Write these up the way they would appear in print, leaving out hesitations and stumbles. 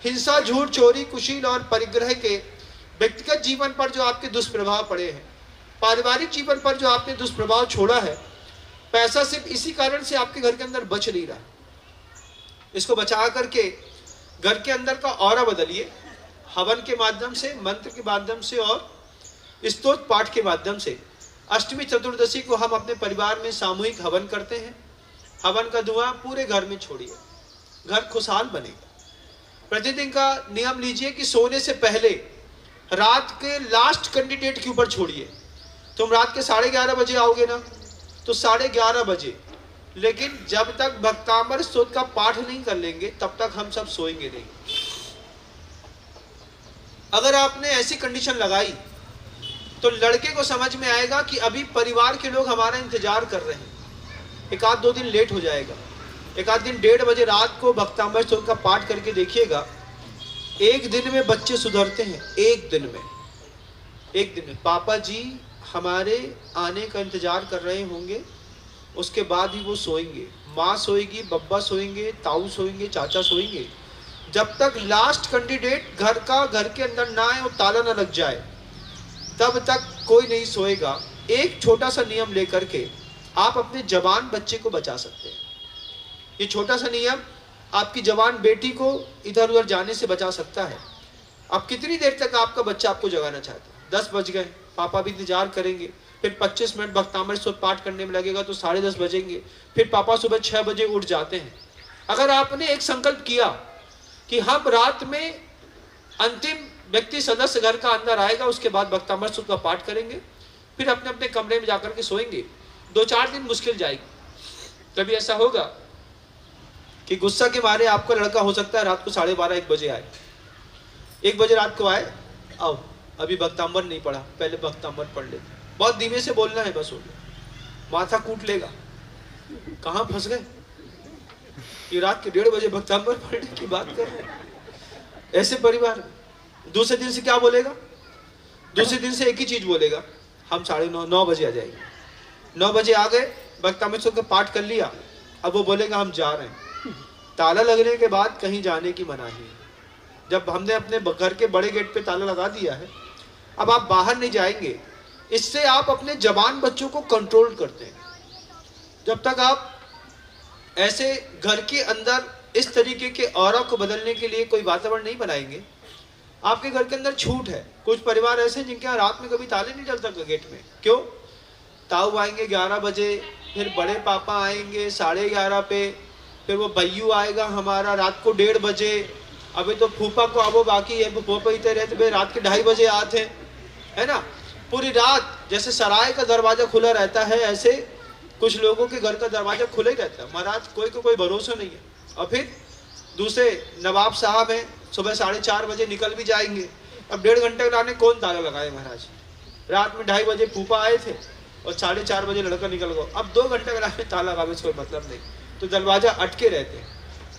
हिंसा, झूठ, चोरी, कुशील और परिग्रह के व्यक्तिगत जीवन पर जो आपके दुष्प्रभाव पड़े हैं, पारिवारिक जीवन पर जो आपने दुष्प्रभाव छोड़ा है, पैसा सिर्फ इसी कारण से आपके घर के अंदर बच नहीं रहा। इसको बचा करके घर के अंदर का ऑरा बदलिए, हवन के माध्यम से, मंत्र के माध्यम से और स्तोत्र पाठ के माध्यम से। अष्टमी चतुर्दशी को हम अपने परिवार में सामूहिक हवन करते हैं। हवन का धुआं पूरे घर में छोड़िए, घर खुशहाल बनेगा। प्रतिदिन का नियम लीजिए कि सोने से पहले रात के लास्ट कैंडिडेट के ऊपर छोड़िए। तुम रात के 11:30 बजे आओगे ना, तो 11:30 बजे, लेकिन जब तक भक्तांबर स्तोत्र का पाठ नहीं कर लेंगे तब तक हम सब सोएंगे नहीं। अगर आपने ऐसी कंडीशन लगाई तो लड़के को समझ में आएगा कि अभी परिवार के लोग हमारा इंतजार कर रहे हैं। एक आध 2 दिन लेट हो जाएगा, एक आध दिन 1:30 बजे रात को भक्तांबर स्तोत्र का पाठ करके देखिएगा, एक दिन में बच्चे सुधरते हैं। एक दिन में पापा जी हमारे आने का इंतजार कर रहे होंगे, उसके बाद ही वो सोएंगे। माँ सोएगी, बब्बा सोएंगे, ताऊ सोएंगे, चाचा सोएंगे। जब तक लास्ट कैंडिडेट घर के अंदर ना आए और ताला ना लग जाए तब तक कोई नहीं सोएगा। एक छोटा सा नियम लेकर के आप अपने जवान बच्चे को बचा सकते हैं। ये छोटा सा नियम आपकी जवान बेटी को इधर उधर जाने से बचा सकता है। अब कितनी देर तक आपका बच्चा आपको जगाना चाहता है? 10 बज गए, पापा भी इंतजार करेंगे, फिर 25 मिनट भक्तांबर स्तोत्र पाठ करने में लगेगा तो 10:30 बजेंगे, फिर पापा सुबह 6 बजे उठ जाते हैं। अगर आपने एक संकल्प किया कि हम रात में अंतिम व्यक्ति सदस्य घर का अंदर आएगा, उसके बाद भक्तांबर स्तोत्र का पाठ करेंगे, फिर अपने अपने कमरे में जाकर के सोएंगे, 2-4 दिन मुश्किल जाएगी। कभी ऐसा होगा कि गुस्सा के मारे आपका लड़का हो सकता है रात को 12:30-1 बजे आए, 1 बजे रात को आए, आओ अभी भक्तांबर नहीं पढ़ा, पहले भक्तांबर पढ़ लेते। बहुत धीमे से बोलना है, बस हो गया, माथा कूट लेगा। कहाँ फंस गए, ये रात के 1:30 बजे भक्तांबर पढ़ने की बात कर रहे हैं। ऐसे परिवार दूसरे दिन से क्या बोलेगा? दूसरे दिन से एक ही चीज बोलेगा, हम 9:30 बजे आ जाएंगे। 9 बजे आ गए, भक्तांबर स्तोत्र का पाठ कर लिया, अब वो बोलेगा हम जा रहे हैं। ताला लगने के बाद कहीं जाने की मनाही है। जब हमने अपने घर के बड़े गेट पे ताला लगा दिया है, अब आप बाहर नहीं जाएंगे। इससे आप अपने जवान बच्चों को कंट्रोल करते हैं। जब तक आप ऐसे घर के अंदर इस तरीके के ऑरा को बदलने के लिए कोई वातावरण नहीं बनाएंगे, आपके घर के अंदर छूट है। कुछ परिवार ऐसे हैं जिनके यहाँ रात में कभी ताले नहीं चलता गेट में। क्यों? ताऊ आएंगे 11 बजे, फिर बड़े पापा आएंगे 11:30 पे, फिर वो भैयू आएगा हमारा रात को 1:30 बजे। अभी तो फूफा को अब बाकी है, फूफा इतने रहते भाई रात के 2:30 बजे आते हैं, है ना। पूरी रात जैसे सराय का दरवाजा खुला रहता है, ऐसे कुछ लोगों के घर का दरवाजा खुला ही रहता है। महाराज कोई को कोई भरोसा नहीं है। और फिर दूसरे नवाब साहब हैं, सुबह 4:30 बजे निकल भी जाएंगे। अब 1.5 घंटे लाने कौन ताला लगाए महाराज? रात में 2:30 बजे फूफा आए थे और 4:30 बजे लड़का निकल गया। अब 2 घंटे लाने ताला लगाने से कोई मतलब नहीं, तो दरवाजा अटके रहते हैं।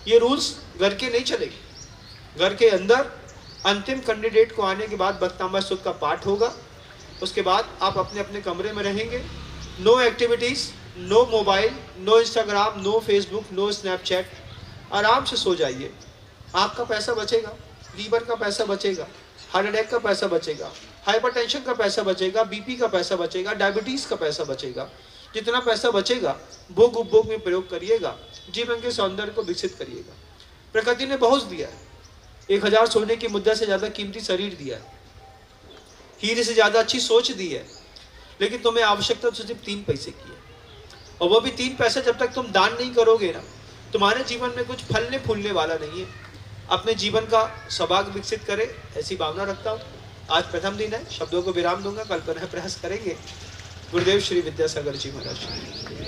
ये रूल्स घर के नहीं चलेगी। घर के अंदर अंतिम कैंडिडेट को आने के बाद भक्तांबर स्तोत्र का पाठ होगा, उसके बाद आप अपने अपने कमरे में रहेंगे। No activities, no mobile, no Instagram, no Facebook, no Snapchat. आराम से सो जाइए। आपका पैसा बचेगा, लीवर का पैसा बचेगा, हार्ट अटैक का पैसा बचेगा, हाइपरटेंशन का पैसा बचेगा, बीपी का पैसा बचेगा, डायबिटीज का पैसा बचेगा। जितना पैसा बचेगा भोग उपभोग में प्रयोग करिएगा, जीवन के सौंदर्य को विकसित करिएगा। प्रकृति ने बहुत दिया है, 1000 सोने की मुद्रा से ज्यादा कीमती शरीर दिया है, हीरे से ज्यादा अच्छी सोच दी है, लेकिन तुम्हें आवश्यकता तो सिर्फ 3 पैसे की है। और वो भी 3 पैसे जब तक तुम दान नहीं करोगे ना, तुम्हारे जीवन में कुछ फलने फूलने वाला नहीं है। अपने जीवन का सौभाग्य विकसित करे, ऐसी भावना रखता हूँ। आज प्रथम दिन है, शब्दों को विराम दूंगा, कल पुनः प्रयास करेंगे। गुरुदेव श्री विद्यासागर जी महाराज।